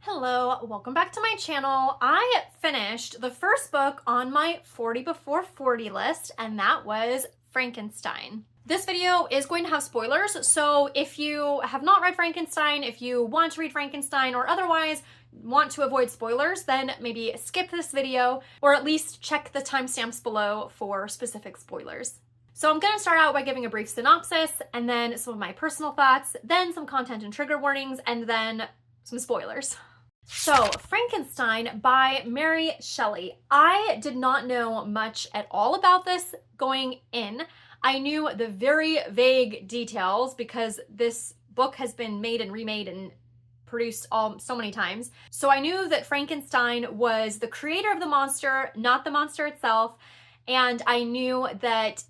Hello, welcome back to my channel. I finished the first book on my 40 before 40 list, and that was Frankenstein. This video is going to have spoilers, so if you have not read Frankenstein, if you want to read Frankenstein, or otherwise want to avoid spoilers, then maybe skip this video, or at least check the timestamps below for specific spoilers. So I'm going to start out by giving a brief synopsis, and then some of my personal thoughts, then some content and trigger warnings, and then some spoilers. So, Frankenstein by Mary Shelley. I did not know much at all about this going in. I knew the very vague details because this book has been made and remade and produced so many times. So I knew that Frankenstein was the creator of the monster, not the monster itself. And I knew that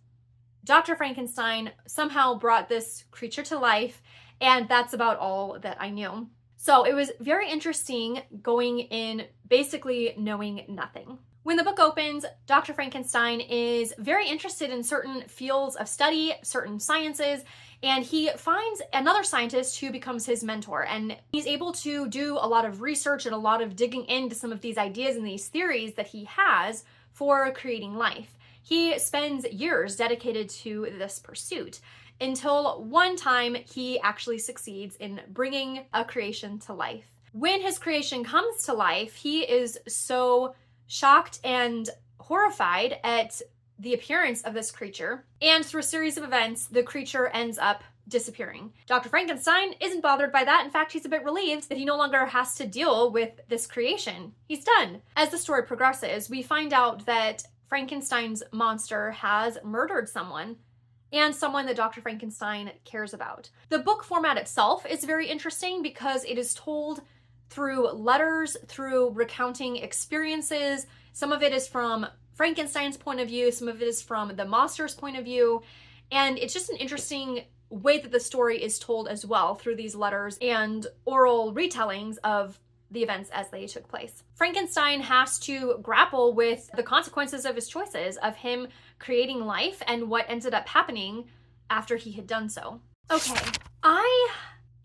Dr. Frankenstein somehow brought this creature to life. And that's about all that I knew. So it was very interesting going in basically knowing nothing. When the book opens, Dr. Frankenstein is very interested in certain fields of study, certain sciences, and he finds another scientist who becomes his mentor. And he's able to do a lot of research and a lot of digging into some of these ideas and these theories that he has for creating life. He spends years dedicated to this pursuit, until one time he actually succeeds in bringing a creation to life. When his creation comes to life, he is so shocked and horrified at the appearance of this creature, and through a series of events, the creature ends up disappearing. Dr. Frankenstein isn't bothered by that. In fact, he's a bit relieved that he no longer has to deal with this creation. He's done. As the story progresses, we find out that Frankenstein's monster has murdered someone, and someone that Dr. Frankenstein cares about. The book format itself is very interesting because it is told through letters, through recounting experiences. Some of it is from Frankenstein's point of view, some of it is from the monster's point of view, and it's just an interesting way that the story is told as well through these letters and oral retellings of the events as they took place. Frankenstein has to grapple with the consequences of his choices, of him creating life and what ended up happening after he had done so. Okay, I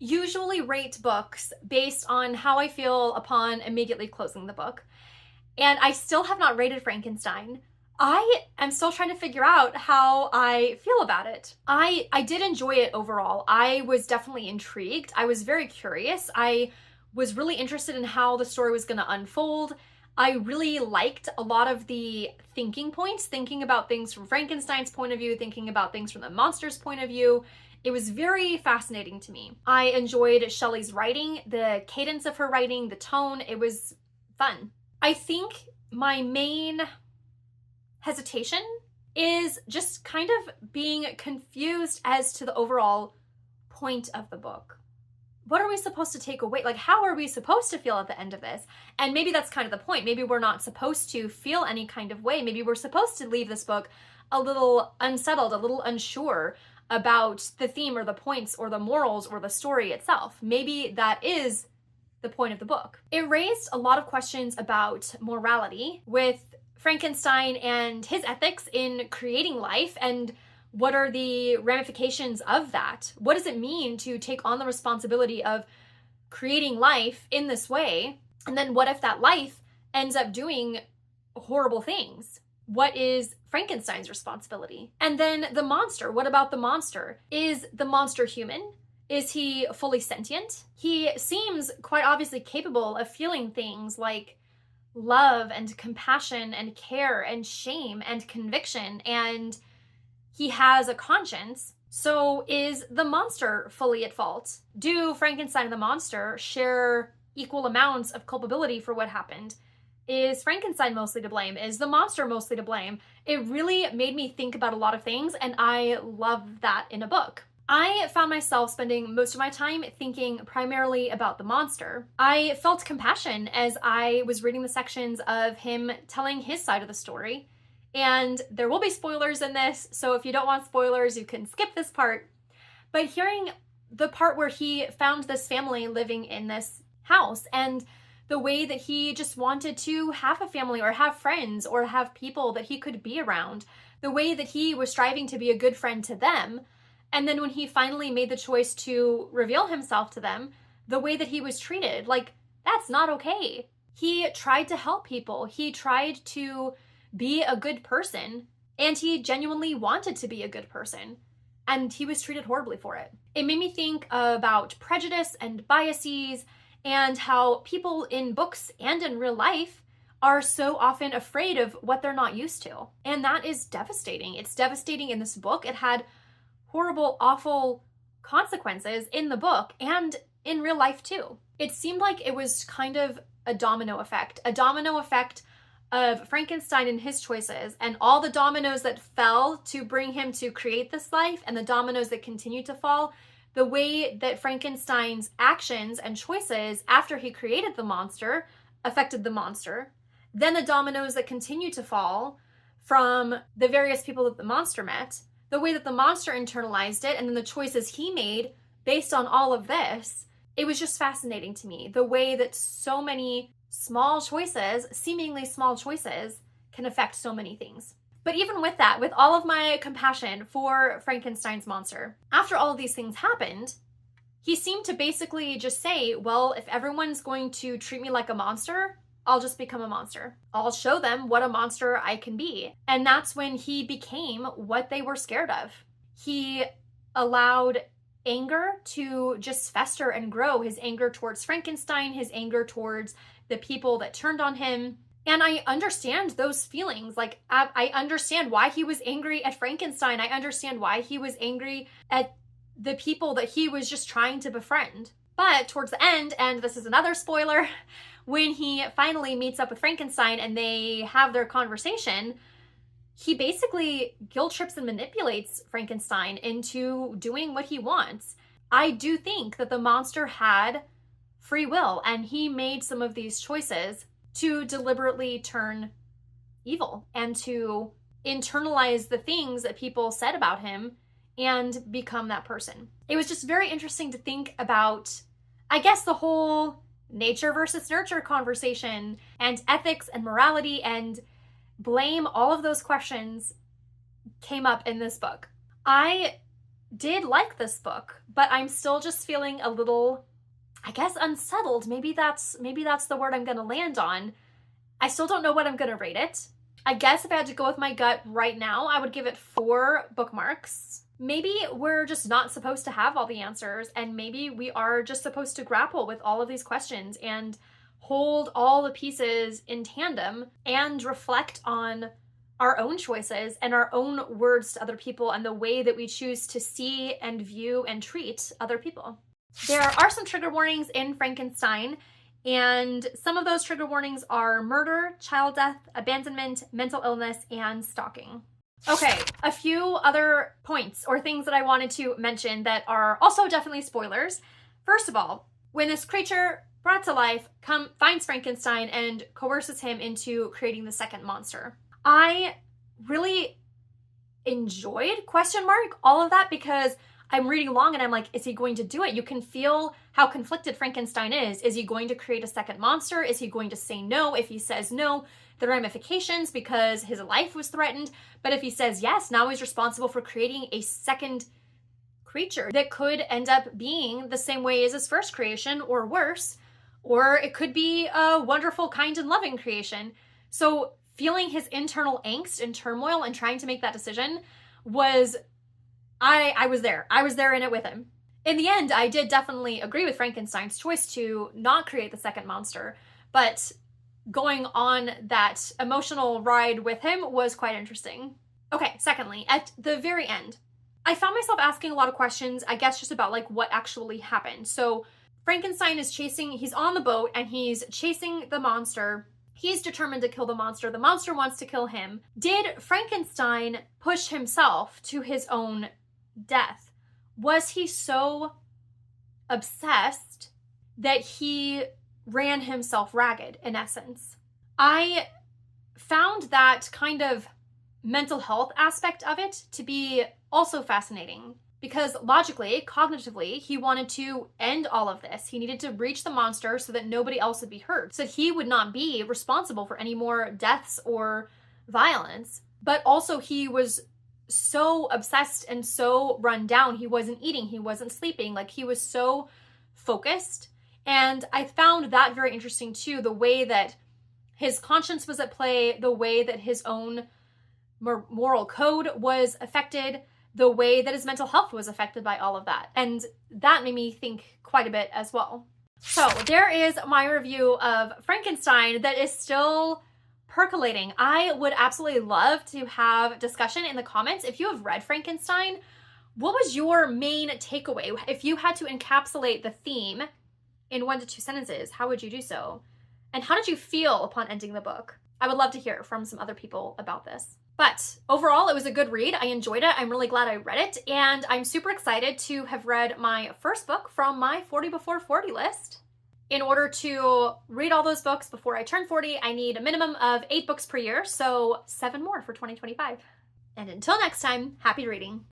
usually rate books based on how I feel upon immediately closing the book, and I still have not rated Frankenstein. I am still trying to figure out how I feel about it. I did enjoy it overall. I was definitely intrigued. I was very curious. I was really interested in how the story was going to unfold. I really liked a lot of the thinking points, thinking about things from Frankenstein's point of view, thinking about things from the monster's point of view. It was very fascinating to me. I enjoyed Shelley's writing, the cadence of her writing, the tone. It was fun. I think my main hesitation is just kind of being confused as to the overall point of the book. What are we supposed to take away? Like, how are we supposed to feel at the end of this? And maybe that's kind of the point. Maybe we're not supposed to feel any kind of way. Maybe we're supposed to leave this book a little unsettled, a little unsure about the theme or the points or the morals or the story itself. Maybe that is the point of the book. It raised a lot of questions about morality with Frankenstein and his ethics in creating life, and what are the ramifications of that? What does it mean to take on the responsibility of creating life in this way? And then what if that life ends up doing horrible things? What is Frankenstein's responsibility? And then the monster. What about the monster? Is the monster human? Is he fully sentient? He seems quite obviously capable of feeling things like love and compassion and care and shame and conviction, and he has a conscience. So is the monster fully at fault? Do Frankenstein and the monster share equal amounts of culpability for what happened? Is Frankenstein mostly to blame? Is the monster mostly to blame? It really made me think about a lot of things, and I love that in a book. I found myself spending most of my time thinking primarily about the monster. I felt compassion as I was reading the sections of him telling his side of the story. And there will be spoilers in this, so if you don't want spoilers, you can skip this part. But hearing the part where he found this family living in this house, and the way that he just wanted to have a family or have friends or have people that he could be around, the way that he was striving to be a good friend to them, and then when he finally made the choice to reveal himself to them, the way that he was treated, like That's not okay. He tried to help people. He tried to be a good person, and he genuinely wanted to be a good person. And he was treated horribly for it. It made me think about prejudice and biases and how people in books and in real life are so often afraid of what they're not used to. And that is devastating. It's devastating in this book. It had horrible, awful consequences in the book and in real life too. It seemed like it was kind of a domino effect of Frankenstein and his choices, and all the dominoes that fell to bring him to create this life, and the dominoes that continue to fall, the way that Frankenstein's actions and choices after he created the monster affected the monster, then the dominoes that continue to fall from the various people that the monster met, the way that the monster internalized it, and then the choices he made based on all of this. It was just fascinating to me, the way that so many small choices, seemingly small choices, can affect so many things. But even with that, with all of my compassion for Frankenstein's monster, after all of these things happened, he seemed to basically just say, well, if everyone's going to treat me like a monster, I'll just become a monster. I'll show them what a monster I can be. And that's when he became what they were scared of. He allowed anger to just fester and grow, his anger towards Frankenstein, his anger towards the people that turned on him. And I understand those feelings. Like, I understand why he was angry at Frankenstein. I understand why he was angry at the people that he was just trying to befriend. But towards the end, and this is another spoiler, when he finally meets up with Frankenstein and they have their conversation, he basically guilt trips and manipulates Frankenstein into doing what he wants. I do think that the monster had free will, and he made some of these choices to deliberately turn evil and to internalize the things that people said about him and become that person. It was just very interesting to think about, I guess, the whole nature versus nurture conversation and ethics and morality and blame. All of those questions came up in this book. I did like this book, but I'm still just feeling a little, I guess, unsettled. Maybe that's the word I'm going to land on. I still don't know what I'm going to rate it. I guess if I had to go with my gut right now, I would give it 4 bookmarks. Maybe we're just not supposed to have all the answers, and maybe we are just supposed to grapple with all of these questions and hold all the pieces in tandem and reflect on our own choices and our own words to other people and the way that we choose to see and view and treat other people. There are some trigger warnings in Frankenstein, and some of those trigger warnings are murder, child death, abandonment, mental illness, and stalking. Okay, a few other points or things that I wanted to mention that are also definitely spoilers. First of all, when this creature brought to life finds Frankenstein and coerces him into creating the second monster, I really enjoyed, all of that, because I'm reading along and I'm like, is he going to do it? You can feel how conflicted Frankenstein is. Is he going to create a second monster? Is he going to say no? If he says no, the ramifications because his life was threatened. But if he says yes, now he's responsible for creating a second creature that could end up being the same way as his first creation or worse, or it could be a wonderful, kind, and loving creation. So feeling his internal angst and turmoil and trying to make that decision was, I was there. I was there in it with him. In the end, I did definitely agree with Frankenstein's choice to not create the second monster, but going on that emotional ride with him was quite interesting. Okay, secondly, at the very end, I found myself asking a lot of questions, I guess just about like what actually happened. So Frankenstein is he's on the boat and he's chasing the monster. He's determined to kill the monster. The monster wants to kill him. Did Frankenstein push himself to his own death? Was he so obsessed that he ran himself ragged, in essence? I found that kind of mental health aspect of it to be also fascinating, because logically, cognitively, he wanted to end all of this. He needed to reach the monster so that nobody else would be hurt, so that he would not be responsible for any more deaths or violence. But also he was so obsessed and so run down. He wasn't eating, he wasn't sleeping. Like, he was so focused And I found that very interesting too, the way that his conscience was at play, the way that his own moral code was affected, the way that his mental health was affected by all of that. And that made me think quite a bit as well. So there is my review of Frankenstein that is still percolating. I would absolutely love to have discussion in the comments. If you have read Frankenstein, what was your main takeaway? If you had to encapsulate the theme in 1 to 2 sentences, how would you do so? And how did you feel upon ending the book? I would love to hear from some other people about this. But overall, it was a good read. I enjoyed it. I'm really glad I read it. And I'm super excited to have read my first book from my 40 before 40 list. In order to read all those books before I turn 40, I need a minimum of 8 books per year, so 7 more for 2025. And until next time, happy reading.